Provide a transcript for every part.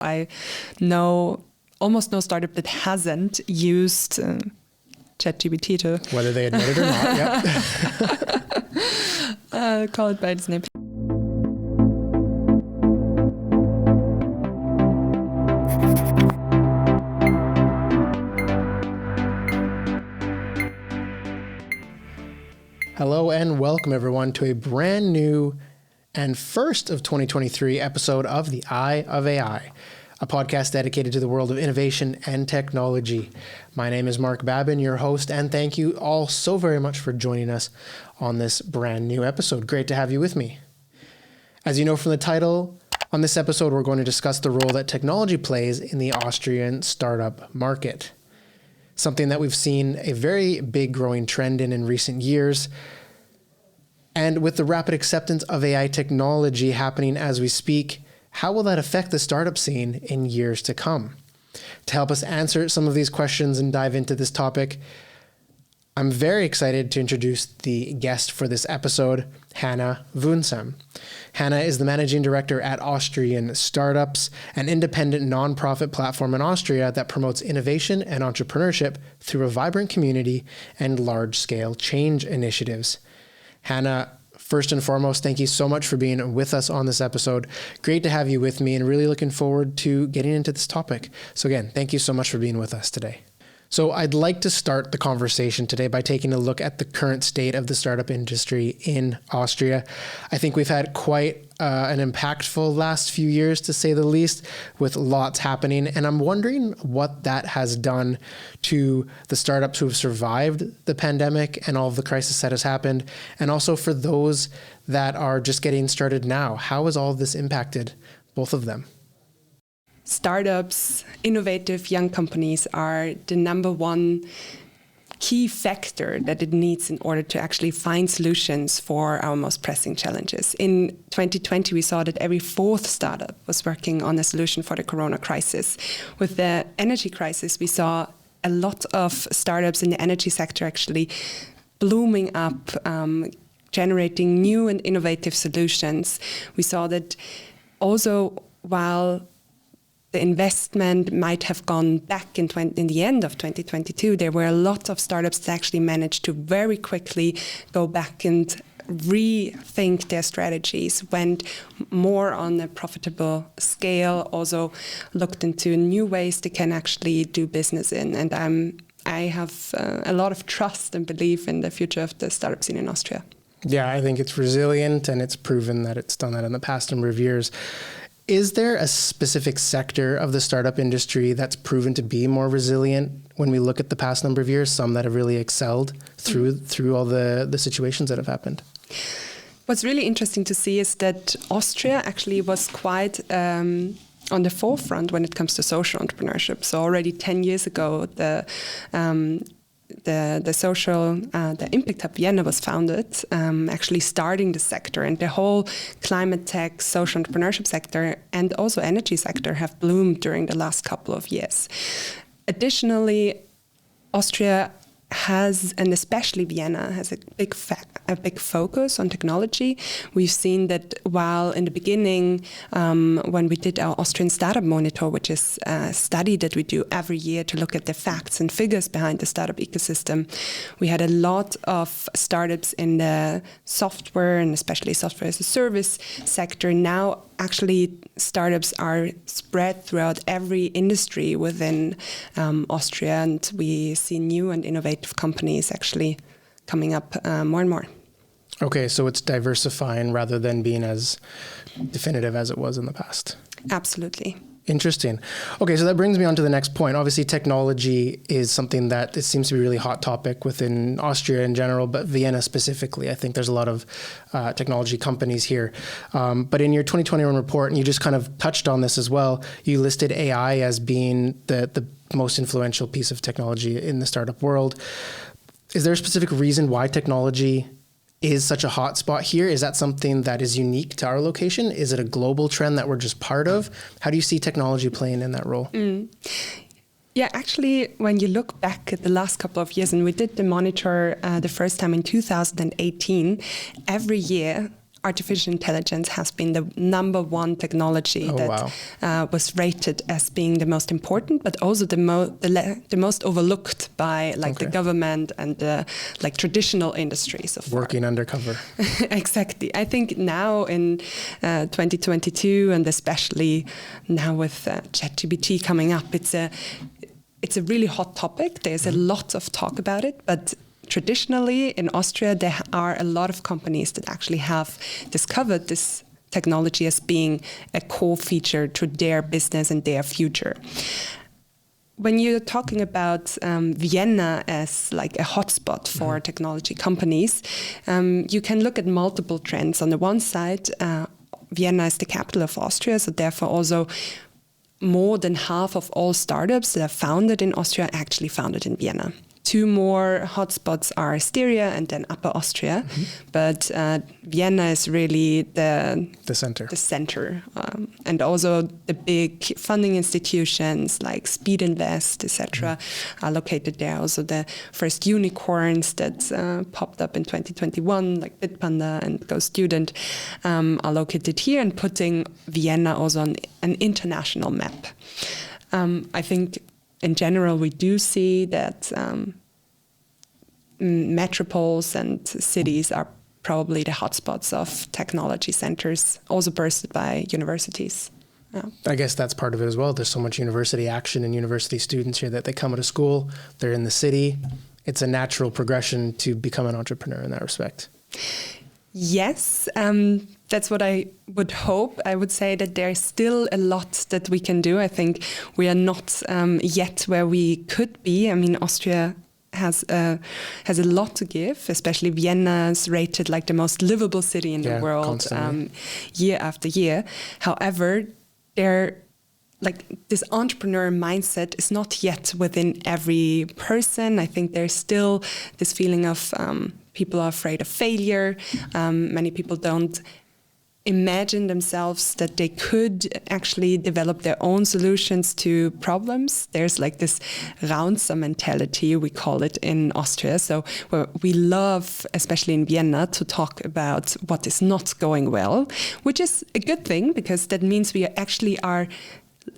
I know almost no startup that hasn't used ChatGPT to... Whether they admit it or not, yep. Call it by its name. Hello and welcome everyone to a brand new and first of 2023 episode of The Eye of AI, a podcast dedicated to the world of innovation and technology. My name is Mark Babin, your host, and thank you all so very much for joining us on this brand new episode. Great to have you with me. As you know from the title, on this episode, we're going to discuss the role that technology plays in the Austrian startup market. Something that we've seen a very big growing trend in recent years. And with the rapid acceptance of AI technology happening as we speak, how will that affect the startup scene in years to come? To help us answer some of these questions and dive into this topic, I'm very excited to introduce the guest for this episode, Hannah Wundsam. Hannah is the managing director at Austrian Startups, an independent nonprofit platform in Austria that promotes innovation and entrepreneurship through a vibrant community and large-scale change initiatives. Hannah, first and foremost, thank you so much for being with us on this episode. Great to have you with me and really looking forward to getting into this topic. So again, thank you so much for being with us today. So I'd like to start the conversation today by taking a look at the current state of the startup industry in Austria. I think we've had quite an impactful last few years, to say the least, with lots happening. And I'm wondering what that has done to the startups who have survived the pandemic and all of the crisis that has happened. And also for those that are just getting started now. How has all of this impacted both of them? Startups, innovative young companies are the number one key factor that it needs in order to actually find solutions for our most pressing challenges. In 2020, we saw that every fourth startup was working on a solution for the corona crisis. With the energy crisis, we saw a lot of startups in the energy sector actually blooming up, generating new and innovative solutions. We saw that also while the investment might have gone back in the end of 2022. There were a lot of startups that actually managed to very quickly go back and rethink their strategies, went more on a profitable scale, also looked into new ways they can actually do business in. And I have a lot of trust and belief in the future of the startup scene in Austria. Yeah, I think it's resilient and it's proven that it's done that in the past number of years. Is there a specific sector of the startup industry that's proven to be more resilient when we look at the past number of years, some that have really excelled through all the situations that have happened? What's really interesting to see is that Austria actually was quite on the forefront when it comes to social entrepreneurship. So already 10 years ago, the Impact Hub Vienna was founded, actually starting the sector, and the whole climate tech, social entrepreneurship sector, and also energy sector have bloomed during the last couple of years. Additionally, Austria has, and especially Vienna, has a big focus on technology. We've seen that while in the beginning, when we did our Austrian Startup Monitor, which is a study that we do every year to look at the facts and figures behind the startup ecosystem, we had a lot of startups in the software and especially software as a service sector. Now, actually, startups are spread throughout every industry within Austria, and we see new and innovative companies actually coming up more and more. Okay, so it's diversifying rather than being as definitive as it was in the past. Absolutely. Interesting. Okay, so that brings me on to the next point. Obviously, technology is something that it seems to be a really hot topic within Austria in general, but Vienna specifically. I think there's a lot of technology companies here. But in your 2021 report, and you just kind of touched on this as well, you listed AI as being the most influential piece of technology in the startup world. Is there a specific reason why technology is such a hot spot here? Is that something that is unique to our location? Is it a global trend that we're just part of? How do you see technology playing in that role? Yeah, actually, when you look back at the last couple of years, and we did the monitor the first time in 2018, every year artificial intelligence has been the number one technology was rated as being the most important, but also the most overlooked by the government and the traditional industries so far. Working undercover. Exactly. I think now in 2022, and especially now with ChatGPT coming up, it's a really hot topic. There's a lot of talk about it, but traditionally in Austria, there are a lot of companies that actually have discovered this technology as being a core feature to their business and their future. When you're talking about Vienna as like a hotspot for technology companies, you can look at multiple trends. On the one side, Vienna is the capital of Austria, so therefore also more than half of all startups that are founded in Austria are actually founded in Vienna. Two more hotspots are Styria and then Upper Austria, but Vienna is really the center, and also the big funding institutions like Speed Invest, etc., are located there. Also, the first unicorns that popped up in 2021, like Bitpanda and GoStudent, are located here and putting Vienna also on an international map. I think in general, we do see that metropoles and cities are probably the hotspots of technology centers, also bursted by universities. Yeah. I guess that's part of it as well. There's so much university action and university students here that they come out of school, they're in the city. It's a natural progression to become an entrepreneur in that respect. Yes, that's what I would hope. I would say that there's still a lot that we can do. I think we are not yet where we could be. I mean, Austria has a lot to give, especially Vienna's rated like the most livable city in the world year after year. However, this entrepreneur mindset is not yet within every person. I think there's still this feeling of people are afraid of failure. Many people don't imagine themselves that they could actually develop their own solutions to problems. There's like this Wundsam mentality, we call it in Austria. So we love, especially in Vienna, to talk about what is not going well, which is a good thing because that means we actually are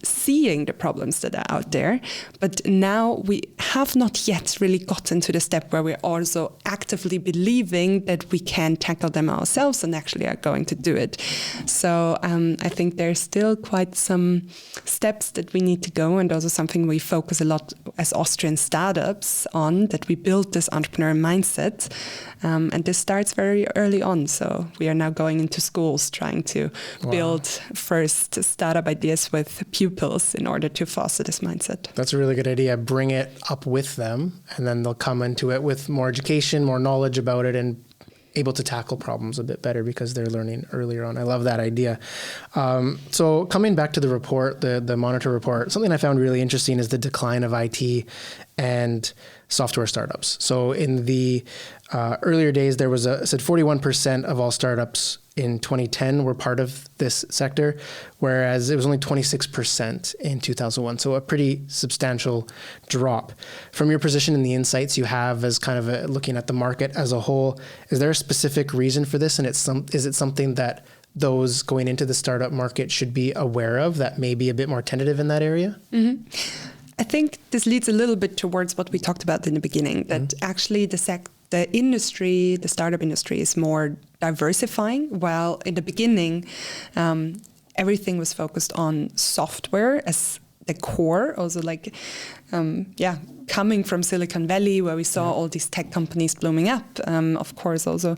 seeing the problems that are out there. But now we have not yet really gotten to the step where we're also actively believing that we can tackle them ourselves and actually are going to do it. So I think there's still quite some steps that we need to go, and also something we focus a lot as Austrian startups on, that we build this entrepreneur mindset. And this starts very early on. So we are now going into schools trying to build first startup ideas with pupils in order to foster this mindset. That's a really good idea. Bring it up with them, and then they'll come into it with more education, more knowledge about it, and able to tackle problems a bit better because they're learning earlier on. I love that idea. So coming back to the report, the Monitor report, something I found really interesting is the decline of IT and software startups. So in the earlier days, there was said 41% of all startups in 2010 were part of this sector, whereas it was only 26% in 2001. So a pretty substantial drop. From your position in the insights you have as kind of looking at the market as a whole, is there a specific reason for this? And is it something that those going into the startup market should be aware of, that may be a bit more tentative in that area? Mm-hmm. I think this leads a little bit towards what we talked about in the beginning, that actually the industry, the startup industry, is more diversifying, while in the beginning, everything was focused on software as the core, also coming from Silicon Valley, where we saw all these tech companies blooming up, of course, also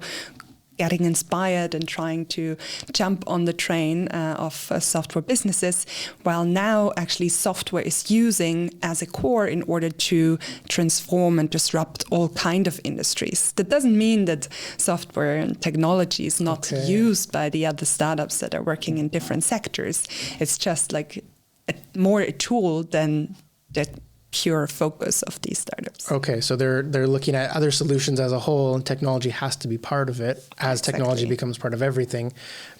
getting inspired and trying to jump on the train of software businesses, while now actually software is using as a core in order to transform and disrupt all kind of industries. That doesn't mean that software and technology is not used by the other startups that are working in different sectors. It's just like more a tool than the pure focus of these startups. Okay, so they're looking at other solutions as a whole, and technology has to be part of it as technology becomes part of everything.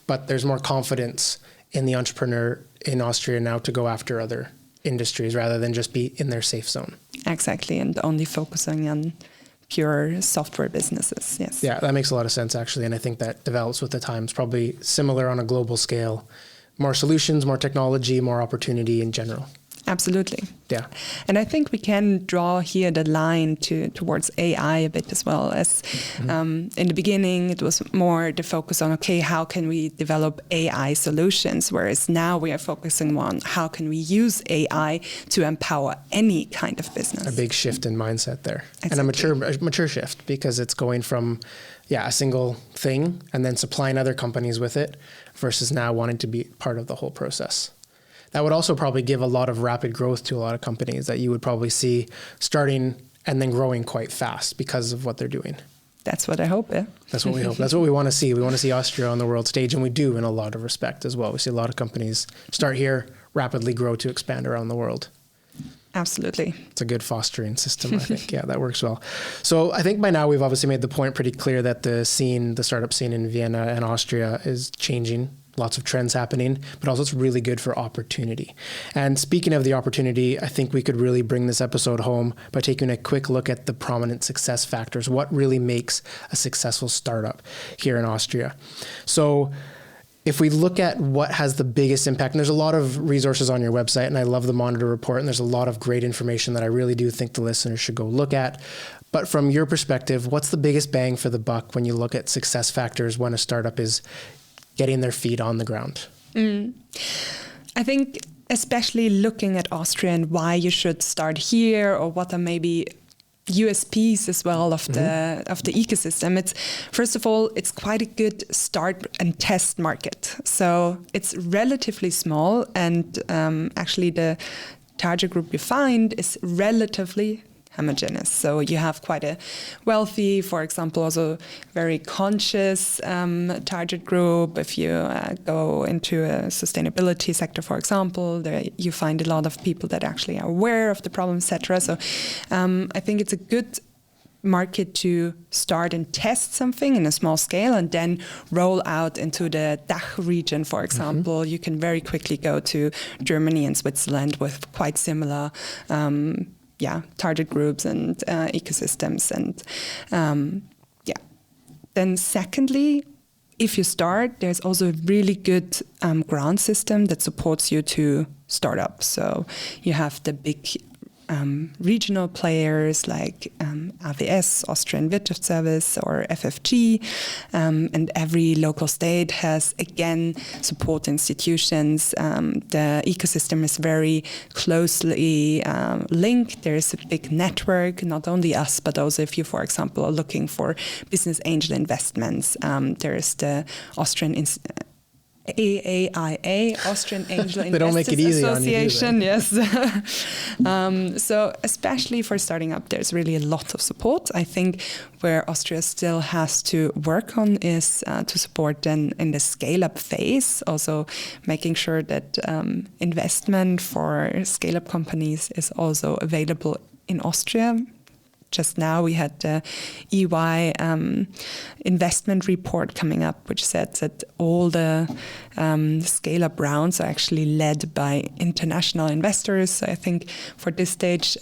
But there's more confidence in the entrepreneur in Austria now to go after other industries rather than just be in their safe zone. Exactly, and only focusing on pure software businesses. Yes. Yeah, that makes a lot of sense, actually. And I think that develops with the times, probably similar on a global scale. More solutions, more technology, more opportunity in general. Absolutely. Yeah. And I think we can draw here the line towards AI a bit as well. As in the beginning, it was more the focus on, okay, how can we develop AI solutions? Whereas now we are focusing on how can we use AI to empower any kind of business. A big shift in mindset there. Exactly. And a mature shift, because it's going from a single thing and then supplying other companies with it versus now wanting to be part of the whole process. That would also probably give a lot of rapid growth to a lot of companies that you would probably see starting and then growing quite fast because of what they're doing. That's what I hope, yeah. That's what we hope. That's what we want to see. We want to see Austria on the world stage, and we do in a lot of respect as well. We see a lot of companies start here, rapidly grow to expand around the world. Absolutely. It's a good fostering system, I think. Yeah, that works well. So I think by now we've obviously made the point pretty clear that the startup scene in Vienna and Austria is changing. Lots of trends happening, but also it's really good for opportunity. And speaking of the opportunity, I think we could really bring this episode home by taking a quick look at the prominent success factors. What really makes a successful startup here in Austria? So if we look at what has the biggest impact, and there's a lot of resources on your website, and I love the Monitor report, and there's a lot of great information that I really do think the listeners should go look at. But from your perspective, what's the biggest bang for the buck when you look at success factors when a startup is getting their feet on the ground? I think especially looking at Austria and why you should start here, or what are maybe USPs as well of the ecosystem. It's first of all, it's quite a good start and test market. So it's relatively small, and actually the target group you find is relatively homogeneous. So you have quite a wealthy, for example, also very conscious target group. If you go into a sustainability sector, for example, there you find a lot of people that actually are aware of the problem, etc. So I think it's a good market to start and test something in a small scale and then roll out into the DACH region, for example. You can very quickly go to Germany and Switzerland with quite similar target groups and ecosystems. And then secondly, if you start, there's also a really good grant system that supports you to start up. So you have the big regional players like AWS, Austrian Wirtschaftsservice, or FFG, and every local state has, again, support institutions. The ecosystem is very closely linked. There is a big network, not only us, but also if you, for example, are looking for business angel investments, there is the Austrian AAIA, Austrian Angel They don't make it Investors easy on you, Association. Yes. So especially for starting up, there's really a lot of support. I think where Austria still has to work on is to support then in the scale-up phase, also making sure that investment for scale-up companies is also available in Austria. Just now we had the EY investment report coming up, which said that all the scale-up rounds are actually led by international investors. So I think for this stage,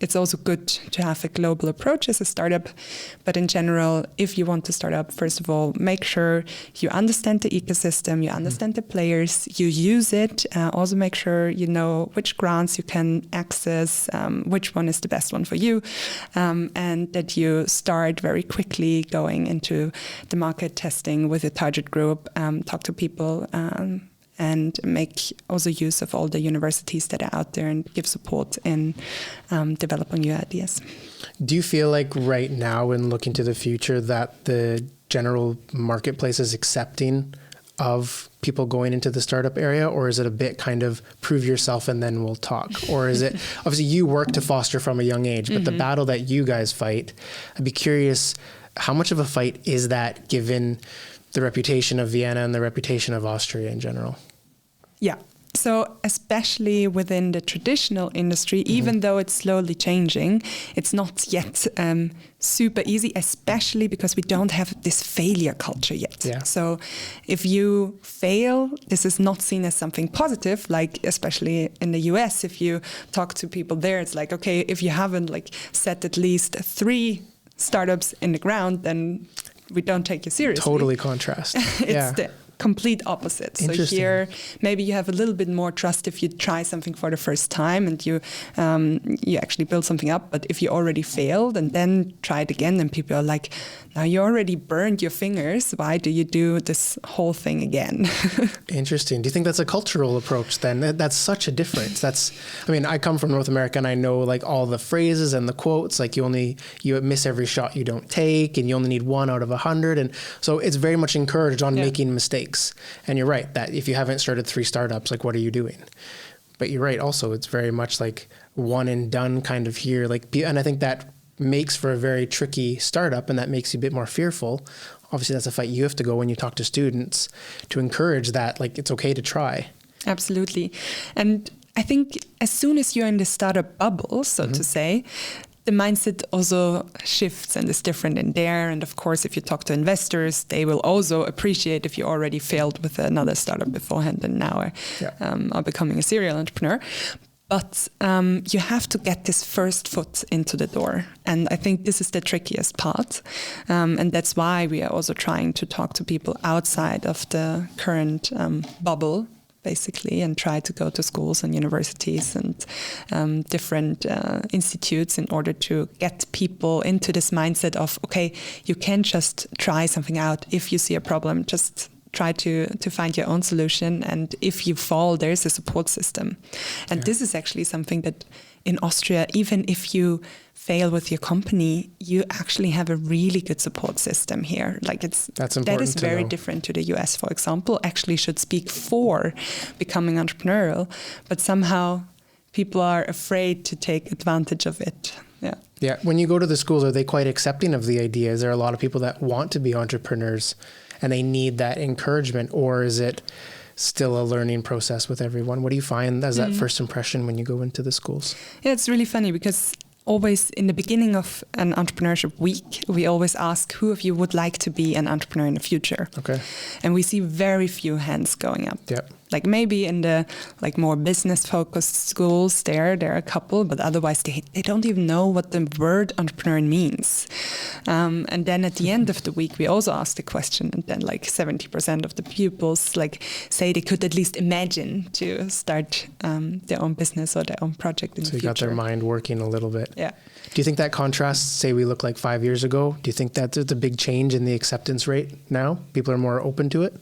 it's also good to have a global approach as a startup. But in general, if you want to start up, first of all, make sure you understand the ecosystem, you understand the players, you use it. Also make sure you know which grants you can access, which one is the best one for you, and that you start very quickly going into the market testing with a target group, talk to people, and make also use of all the universities that are out there and give support in developing new ideas. Do you feel like right now, in looking to the future, that the general marketplace is accepting of people going into the startup area, or is it a bit kind of prove yourself and then we'll talk? Or is it, obviously you work to foster from a young age, but the battle that you guys fight, I'd be curious, how much of a fight is that given the reputation of Vienna and the reputation of Austria in general? Yeah. So especially within the traditional industry, even though it's slowly changing, it's not yet super easy, especially because we don't have this failure culture yet. Yeah. So if you fail, this is not seen as something positive, like especially in the US, if you talk to people there, it's like, okay, if you haven't like set at least 3 startups in the ground, then we don't take you seriously. Totally contrast. It's the complete opposite. So here, maybe you have a little bit more trust if you try something for the first time and you actually build something up. But if you already failed and then try it again, then people are like, now you already burned your fingers. Why do you do this whole thing again? Interesting. Do you think that's a cultural approach then? That's such a difference. I come from North America and I know like all the phrases and the quotes, like you miss every shot you don't take and you only need 1 out of 100. And so it's very much encouraged on making mistakes. And you're right that if you haven't started 3 startups, like what are you doing? But you're right. Also, it's very much like one and done kind of here. And I think that makes for a very tricky startup, and that makes you a bit more fearful. Obviously, that's a fight you have to go when you talk to students to encourage that, like, it's okay to try. Absolutely. And I think as soon as you're in the startup bubble, so to say, the mindset also shifts and is different in there. And of course, if you talk to investors, they will also appreciate if you already failed with another startup beforehand and now are becoming a serial entrepreneur. But you have to get this first foot into the door. And I think this is the trickiest part. And that's why we are also trying to talk to people outside of the current bubble, basically, and try to go to schools and universities and different institutes in order to get people into this mindset of, okay, you can just try something out. If you see a problem, just try to find your own solution. And if you fall, there's a support system. And this is actually something that in Austria, even if you fail with your company, you actually have a really good support system here. That is very different to the US, for example. Actually should speak for becoming entrepreneurial, but somehow people are afraid to take advantage of it. Yeah. When you go to the schools, are they quite accepting of the idea? Is there a lot of people that want to be entrepreneurs and they need that encouragement, or is it still a learning process with everyone? What do you find as that first impression when you go into the schools? Yeah, it's really funny because always in the beginning of an entrepreneurship week, we always ask who of you would like to be an entrepreneur in the future. Okay. And we see very few hands going up. Yep. Like maybe in the more business focused schools there are a couple, but otherwise they don't even know what the word entrepreneur means. And then at the end of the week, we also ask the question, and then 70% of the pupils say they could at least imagine to start their own business or their own project in the future. So you got their mind working a little bit. Yeah. Do you think that contrasts, say we look like 5 years ago? Do you think that there's a big change in the acceptance rate now? People are more open to it?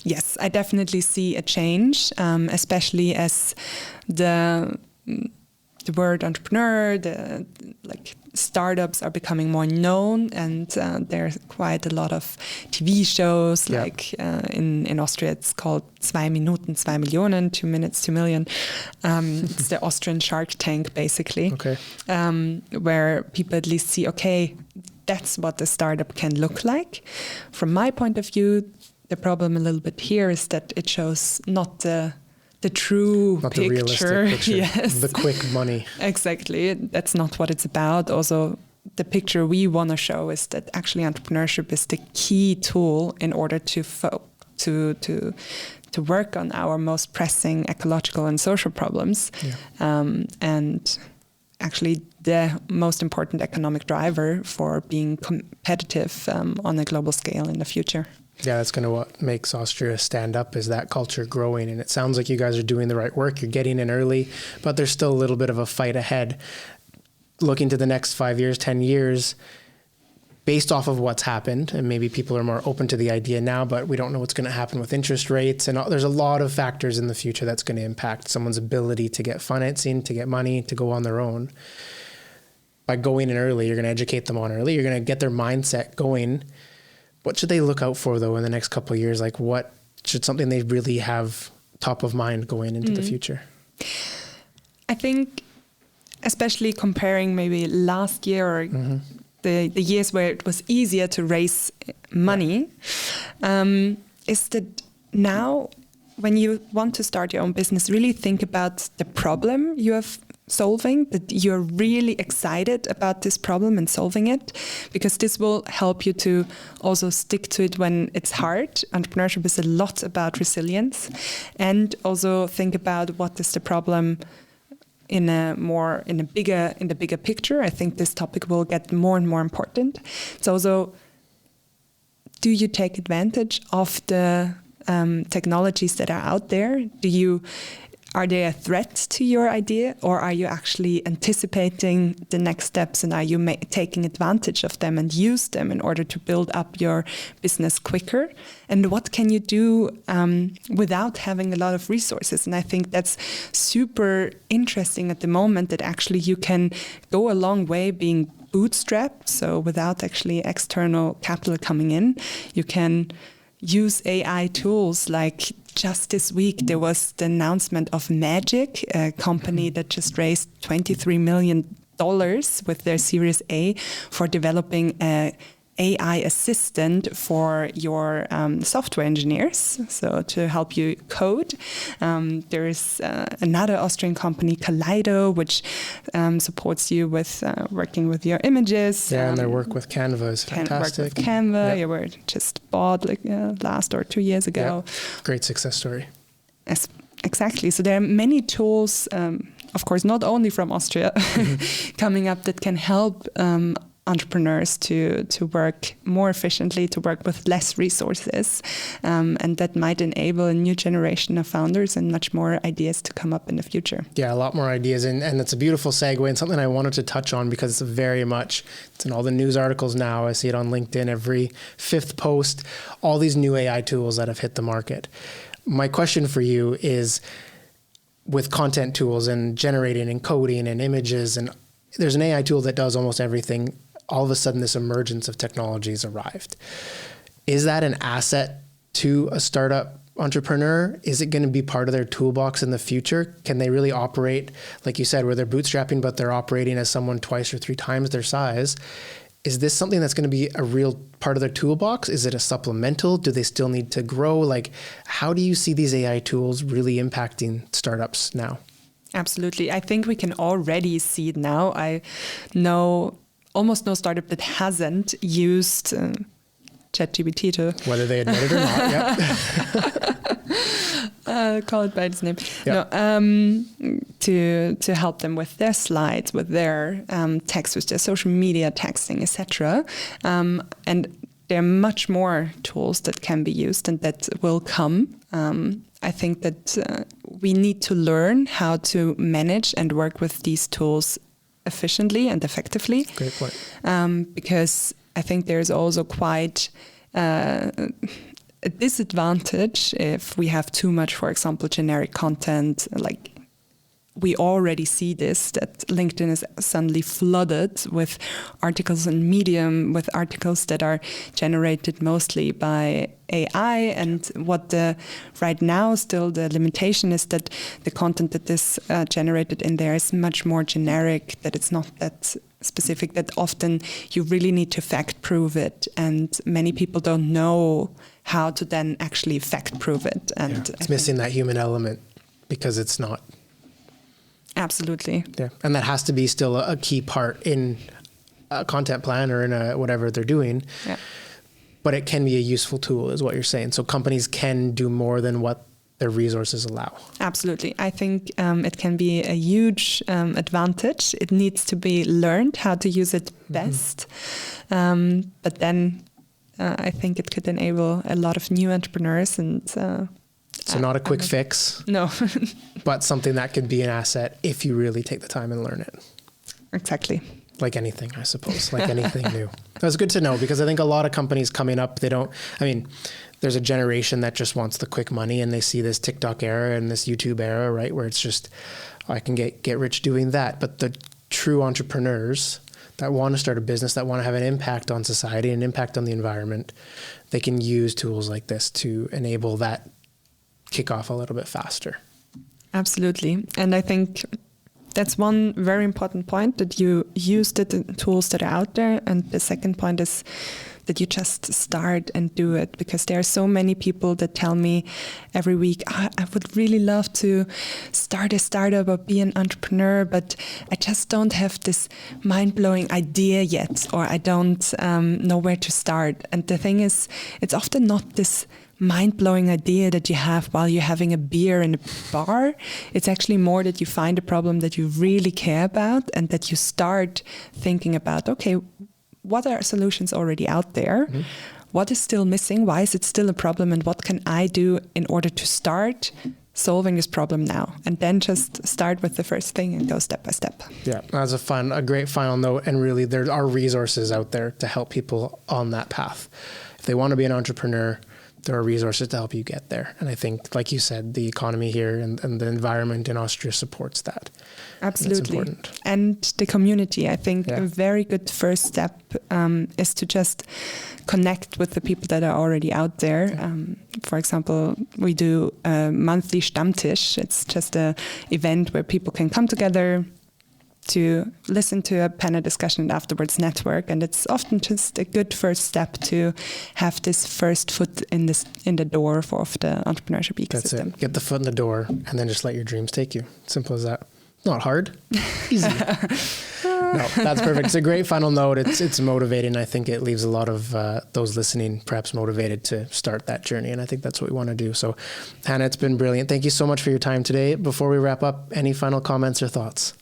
Yes, I definitely see a change, especially as the word entrepreneur, startups are becoming more known, and there's quite a lot of TV shows. In Austria, it's called 2 Minuten 2 Millionen, 2 minutes 2 million. It's the Austrian Shark Tank, basically, where people at least see, okay, that's what the startup can look like. From my point of view, the problem a little bit here is that it shows not the true not picture. The realistic picture. Yes. The quick money. Exactly. That's not what it's about. Also, the picture we want to show is that actually entrepreneurship is the key tool in order to work on our most pressing ecological and social problems. And actually the most important economic driver for being competitive on a global scale in the future. Yeah, that's kind of what makes Austria stand up, is that culture growing. And it sounds like you guys are doing the right work. You're getting in early, but there's still a little bit of a fight ahead. Looking to the next 5 years, 10 years, based off of what's happened, and maybe people are more open to the idea now, but we don't know what's going to happen with interest rates. And there's a lot of factors in the future that's going to impact someone's ability to get financing, to get money, to go on their own. By going in early, you're going to educate them on early. You're going to get their mindset going. What should they look out for, though, in the next couple of years? Like, what should something they really have top of mind going into the future? I think, especially comparing maybe last year or the years where it was easier to raise money, is that now when you want to start your own business, really think about the problem you have solving, that you're really excited about this problem and solving it, because this will help you to also stick to it when it's hard. Entrepreneurship is a lot about resilience, and also think about what is the problem in the bigger picture. I think this topic will get more and more important. It's also, do you take advantage of the technologies that are out there? Are they a threat to your idea, or are you actually anticipating the next steps, and are you taking advantage of them and use them in order to build up your business quicker? And what can you do without having a lot of resources? And I think that's super interesting at the moment, that actually you can go a long way being bootstrapped, so without actually external capital coming in. You can use AI tools. Like just this week, there was the announcement of Magic, a company that just raised $23 million with their Series A for developing a AI assistant for your software engineers, so to help you code. There is another Austrian company, Kaleido, which supports you with working with your images. Yeah, and their work with Canva is fantastic. Work with Canva, you were just bought last or 2 years ago. Yep. Great success story. Yes, exactly. So there are many tools, of course, not only from Austria, coming up that can help entrepreneurs to work more efficiently, to work with less resources, and that might enable a new generation of founders and much more ideas to come up in the future. Yeah, a lot more ideas, and it's a beautiful segue and something I wanted to touch on because it's in all the news articles now. I see it on LinkedIn every 5th post, all these new AI tools that have hit the market. My question for you is, with content tools and generating and coding and images, and there's an AI tool that does almost everything. All of a sudden, this emergence of technologies arrived. Is that an asset to a startup entrepreneur? Is it going to be part of their toolbox in the future? Can they really operate, like you said, where they're bootstrapping, but they're operating as someone 2 or 3 times their size? Is this something that's going to be a real part of their toolbox? Is it a supplemental? Do they still need to grow? Like, how do you see these AI tools really impacting startups now? Absolutely. I think we can already see it now. I know almost no startup that hasn't used ChatGPT to... Whether they admit it or not, yeah. Call it by its name. Yeah. No, to help them with their slides, with their text, with their social media texting, etc. And there are much more tools that can be used and that will come. I think that we need to learn how to manage and work with these tools efficiently and effectively. Great point. Because I think there's also quite a disadvantage if we have too much, for example, generic content. Like, we already see this, that LinkedIn is suddenly flooded with articles on Medium, with articles that are generated mostly by AI. And right now still the limitation is that the content that is generated in there is much more generic, that it's not that specific, that often you really need to fact prove it. And many people don't know how to then actually fact prove it. And it's missing that human element because it's not. Absolutely. Yeah, and that has to be still a key part in a content plan or in whatever they're doing. Yeah. But it can be a useful tool, is what you're saying. So companies can do more than what their resources allow. Absolutely. I think it can be a huge advantage. It needs to be learned how to use it best. But then I think it could enable a lot of new entrepreneurs and... So not a quick fix. No. But something that could be an asset if you really take the time and learn it. Exactly. Like anything, I suppose, like anything new. That's good to know, because I think a lot of companies coming up, there's a generation that just wants the quick money, and they see this TikTok era and this YouTube era, right? Where it's just, I can get rich doing that. But the true entrepreneurs that want to start a business, that want to have an impact on society, an impact on the environment, they can use tools like this to enable that kick off a little bit faster. Absolutely. And I think that's one very important point, that you use the tools that are out there. And the second point is that you just start and do it, because there are so many people that tell me every week, I would really love to start a startup or be an entrepreneur, but I just don't have this mind-blowing idea yet, or I don't know where to start. And the thing is, it's often not this mind-blowing idea that you have while you're having a beer in a bar. It's actually more that you find a problem that you really care about and that you start thinking about, okay, what are solutions already out there? Mm-hmm. What is still missing? Why is it still a problem? And what can I do in order to start solving this problem now? And then just start with the first thing and go step by step. Yeah, that's a great final note. And really, there are resources out there to help people on that path. If they want to be an entrepreneur, there are resources to help you get there. And I think, like you said, the economy here and the environment in Austria supports that. Absolutely. And the community, I think a very good first step is to just connect with the people that are already out there. For example, we do a monthly Stammtisch. It's just an event where people can come together to listen to a panel discussion and afterwards network. And it's often just a good first step to have this first foot in the door of the entrepreneurship ecosystem. That's it. Get the foot in the door and then just let your dreams take you. Simple as that. Not hard. Easy. No, that's perfect. It's a great final note. It's motivating. I think it leaves a lot of those listening perhaps motivated to start that journey. And I think that's what we want to do. So Hannah, it's been brilliant. Thank you so much for your time today. Before we wrap up, any final comments or thoughts?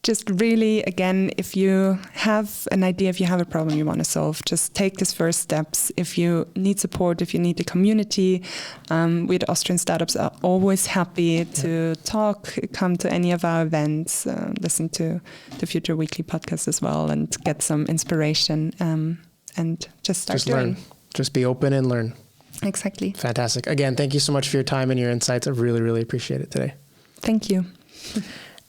Just really, again, if you have an idea, if you have a problem you want to solve, just take these first steps. If you need support, if you need a community, we at Austrian Startups are always happy to talk, come to any of our events, listen to the Future Weekly podcast as well, and get some inspiration and just start doing. Learn. Just be open and learn. Exactly. Fantastic. Again, thank you so much for your time and your insights. I really, really appreciate it today. Thank you.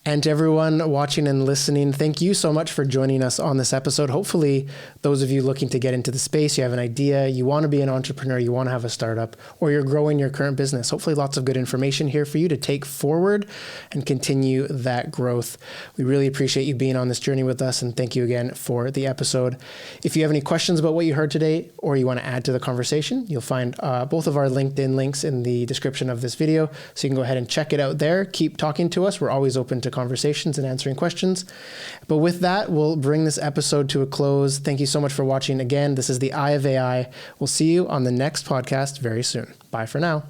And to everyone watching and listening, thank you so much for joining us on this episode. Hopefully, those of you looking to get into the space, you have an idea, you want to be an entrepreneur, you want to have a startup, or you're growing your current business. Hopefully, lots of good information here for you to take forward and continue that growth. We really appreciate you being on this journey with us, and thank you again for the episode. If you have any questions about what you heard today, or you want to add to the conversation, you'll find both of our LinkedIn links in the description of this video, so you can go ahead and check it out there. Keep talking to us. We're always open to conversations and answering questions. But with that, we'll bring this episode to a close. Thank you so much for watching. Again, this is the Eye of AI. We'll see you on the next podcast very soon. Bye for now.